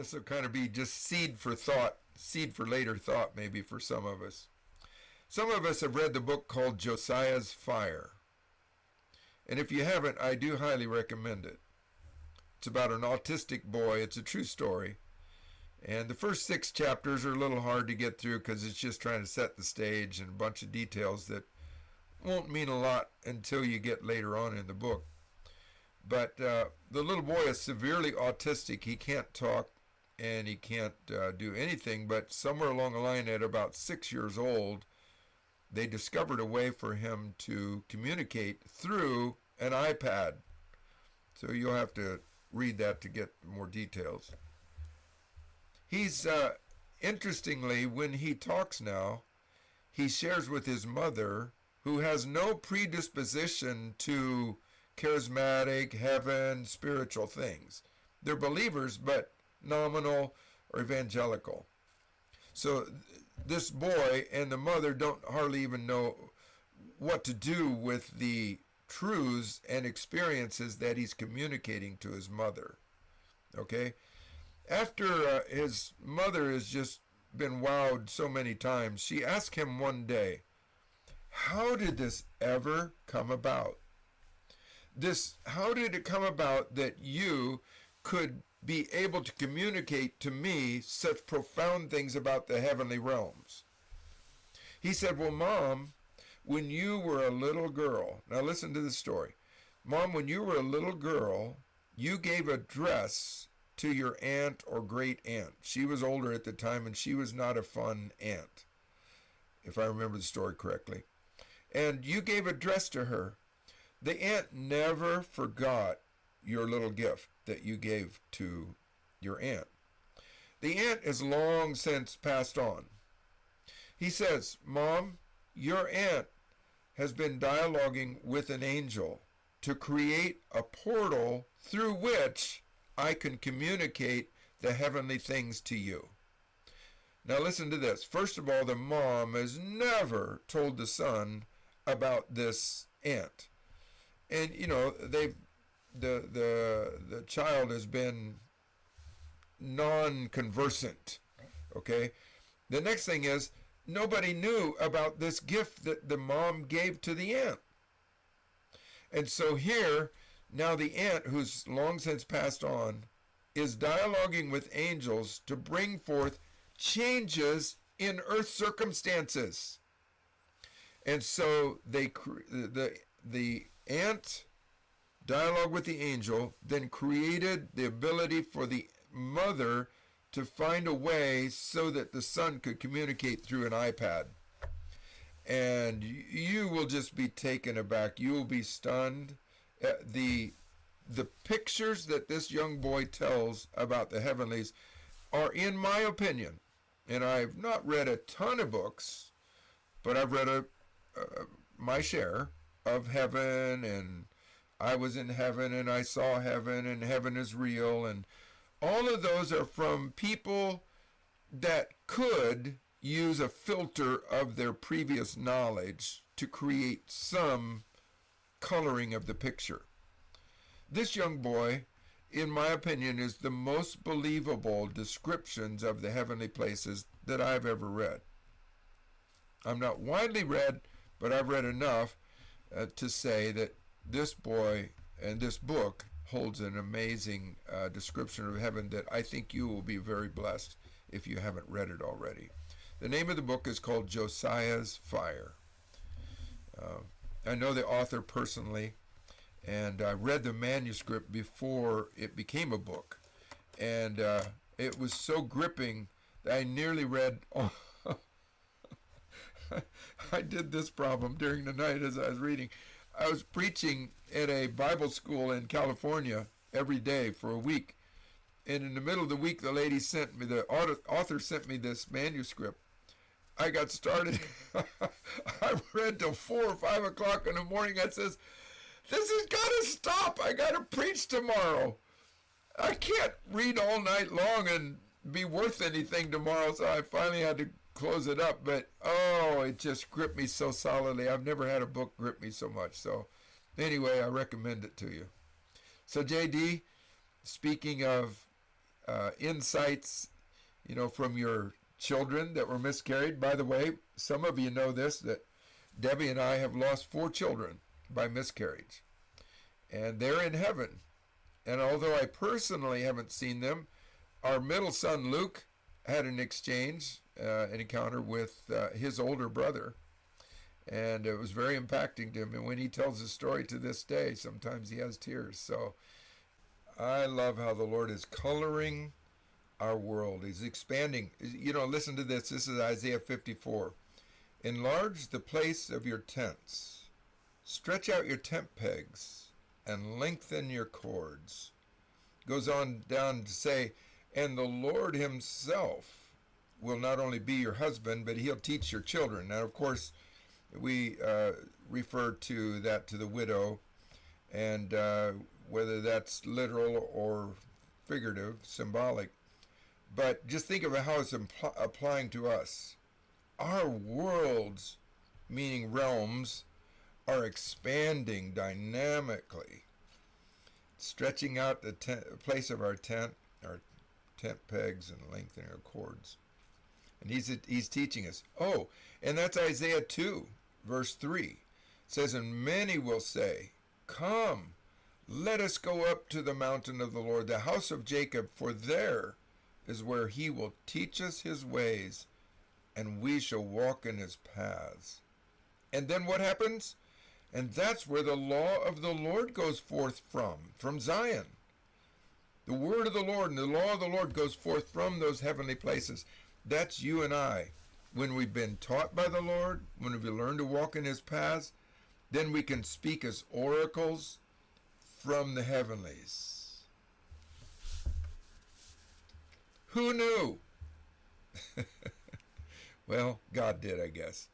This will kind of be just seed for thought, seed for later thought maybe for some of us. Some of us have read the book called Josiah's Fire. And if you haven't, I do highly recommend it. It's about an autistic boy. It's a true story. And the first 6 chapters are a little hard to get through because it's just trying to set the stage and a bunch of details that won't mean a lot until you get later on in the book. But the little boy is severely autistic. He can't talk and he can't do anything. But somewhere along the line at about 6 years old, they discovered a way for him to communicate through an iPad. So you'll have to read that to get more details. He's, interestingly, when he talks now, he shares with his mother, who has no predisposition to charismatic, heaven, spiritual things. They're believers, but nominal or evangelical. So this boy and the mother don't hardly even know what to do with the truths and experiences that he's communicating to his mother. Okay? After his mother has just been wowed so many times, she asked him one day, how did this ever come about? How did it come about that you could be able to communicate to me such profound things about the heavenly realms? He said, well, Mom, when you were a little girl, now listen to the story. Mom, when you were a little girl, you gave a dress to your aunt or great aunt. She was older at the time and she was not a fun aunt, if I remember the story correctly. And you gave a dress to her. The aunt never forgot your little gift that you gave to your aunt. The aunt is long since passed on. He says, Mom, your aunt has been dialoguing with an angel to create a portal through which I can communicate the heavenly things to you. Now listen to this. First of all, the mom has never told the son about this aunt. And you know, the child has been non-conversant. Okay? The next thing is, nobody knew about this gift that the mom gave to the aunt. And so here, now the aunt, who's long since passed on, is dialoguing with angels to bring forth changes in earth circumstances. And so the aunt dialogue with the angel then created the ability for the mother to find a way so that the son could communicate through an iPad. And you will just be taken aback. You will be stunned. The pictures that this young boy tells about the heavenlies are, in my opinion, and I've not read a ton of books, but I've read my share of heaven, and I was in heaven and I saw heaven and heaven is real, and all of those are from people that could use a filter of their previous knowledge to create some coloring of the picture. This young boy, in my opinion, is the most believable descriptions of the heavenly places that I've ever read. I'm not widely read, but I've read enough to say that this boy and this book holds an amazing description of heaven that I think you will be very blessed if you haven't read it already. The name of the book is called Josiah's Fire. I know the author personally, and I read the manuscript before it became a book. And it was so gripping that I nearly read all I did this problem during the night as I was reading. I was preaching at a Bible school in California every day for a week. And in the middle of the week, the author sent me this manuscript. I got started. I read till 4 or 5 o'clock in the morning. I says, this has got to stop. I got to preach tomorrow. I can't read all night long and be worth anything tomorrow. So I finally had to close it up. But, it just gripped me so solidly. I've never had a book grip me so much. So anyway, I recommend it to you. So JD, speaking of insights, from your children that were miscarried. By the way, some of you know this, that Debbie and I have lost 4 children by miscarriage. And they're in heaven. And although I personally haven't seen them, our middle son, Luke, had an exchange, an encounter with his older brother. And it was very impacting to him. And when he tells his story to this day, sometimes he has tears. So I love how the Lord is coloring our world. He's expanding. Listen to this. This is Isaiah 54. Enlarge the place of your tents. Stretch out your tent pegs and lengthen your cords. Goes on down to say, and the Lord himself will not only be your husband, but he'll teach your children. Now, of course, we refer to that to the widow, and whether that's literal or figurative, symbolic. But just think of how it's applying to us. Our worlds, meaning realms, are expanding dynamically, stretching out the place of our tent pegs, and lengthening our cords. And he's teaching us. Oh, and that's Isaiah 2, verse 3. It says, and many will say, come, let us go up to the mountain of the Lord, the house of Jacob, for there is where he will teach us his ways, and we shall walk in his paths. And then what happens? And that's where the law of the Lord goes forth from Zion. The word of the Lord and the law of the Lord goes forth from those heavenly places. That's you and I. When we've been taught by the Lord, when we learn to walk in his paths, then we can speak as oracles from the heavenlies. Who knew? Well, God did, I guess.